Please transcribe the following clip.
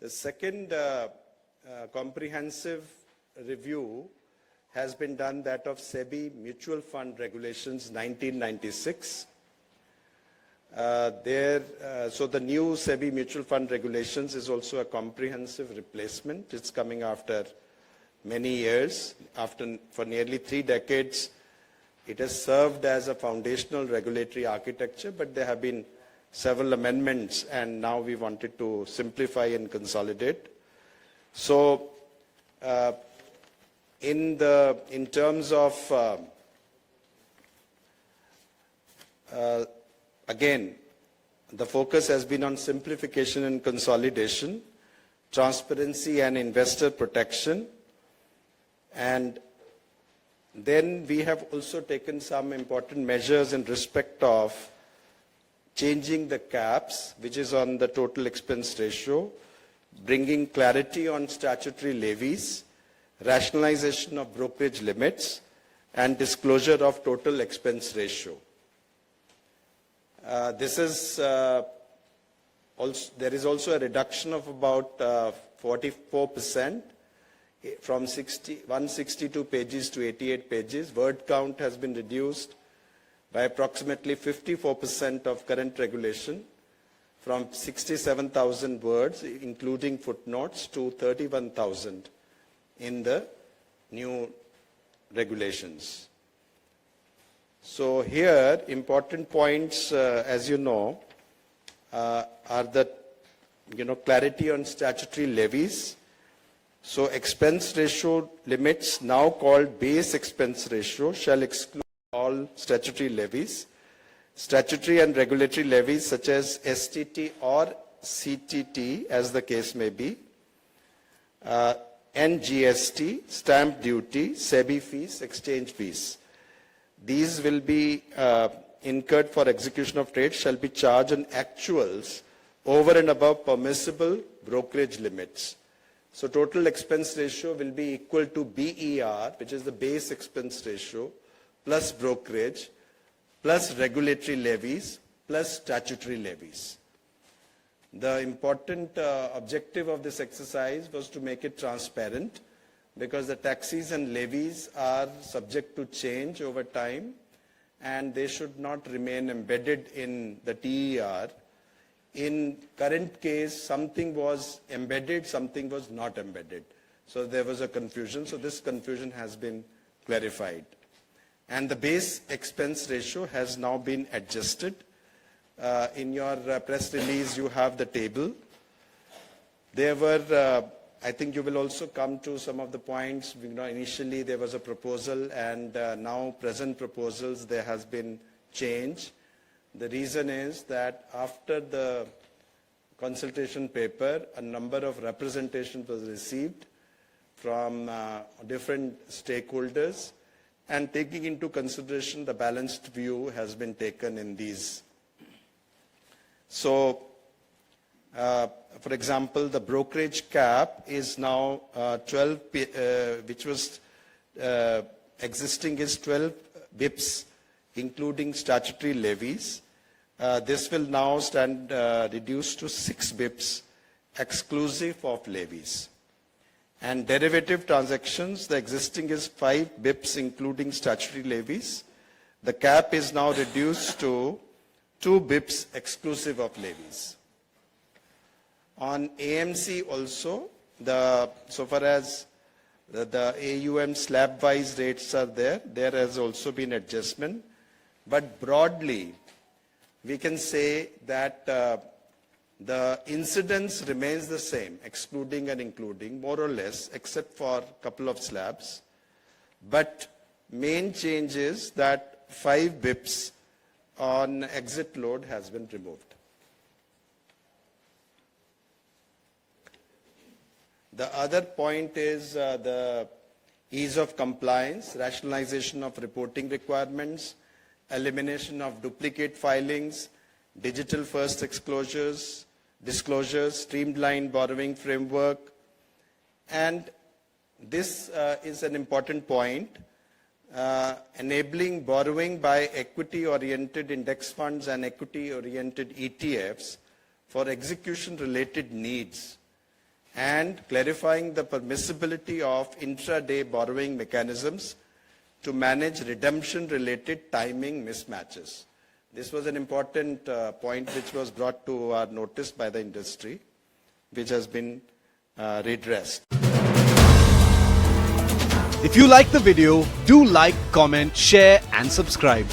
The second comprehensive review has been done, that of SEBI Mutual Fund Regulations 1996. So the new SEBI Mutual Fund Regulations is also a comprehensive replacement. It's coming after many years. For nearly 3 decades, it has served as a foundational regulatory architecture, but there have been several amendments, and now we wanted to simplify and consolidate. So, in terms of again, the focus has been on simplification and consolidation, transparency and investor protection, and then we have also taken some important measures in respect of changing the caps, which is on the total expense ratio, bringing clarity on statutory levies, rationalization of brokerage limits, and disclosure of total expense ratio. There is also a reduction of about 44% from 162 pages to 88 pages. Word count has been reduced by approximately 54% of current regulation, from 67,000 words, including footnotes, to 31,000 in the new regulations. So here, important points, as you know, are the clarity on statutory levies. So expense ratio limits, now called base expense ratio, shall exclude all statutory levies. Statutory and regulatory levies such as STT or CTT, as the case may be, and GST, stamp duty, SEBI fees, exchange fees. These will be incurred for execution of trade, shall be charged on actuals over and above permissible brokerage limits. So total expense ratio will be equal to BER, which is the base expense ratio, plus brokerage, plus regulatory levies, plus statutory levies. The important objective of this exercise was to make it transparent, because the taxes and levies are subject to change over time, and they should not remain embedded in the TER. In current case, something was embedded, something was not embedded. So there was a confusion. So this confusion has been clarified. And the base expense ratio has now been adjusted. In your press release, you have the table. There were, I think you will also come to some of the points. Initially there was a proposal, and now present proposals, there has been change. The reason is that after the consultation paper, a number of representations was received from different stakeholders, and taking into consideration the balanced view has been taken in these. So, for example, the brokerage cap is now 12, which was existing is 12 bips, including statutory levies. This will now stand reduced to 6 bips, exclusive of levies. And derivative transactions, the existing is 5 bips, including statutory levies. The cap is now reduced to 2 bips, exclusive of levies. On AMC also, so far as the AUM slab-wise rates are there has also been adjustment. But broadly, we can say that the incidence remains the same, excluding and including, more or less, except for a couple of slabs. But main change is that 5 bips on exit load has been removed. The other point is the ease of compliance, rationalization of reporting requirements, elimination of duplicate filings, digital first disclosures, streamlined borrowing framework. And this is an important point, enabling borrowing by equity-oriented index funds and equity-oriented ETFs for execution-related needs, and clarifying the permissibility of intraday borrowing mechanisms to manage redemption-related timing mismatches. This was an important point which was brought to our notice by the industry, which has been redressed. If you like the video, do like, comment, share and subscribe.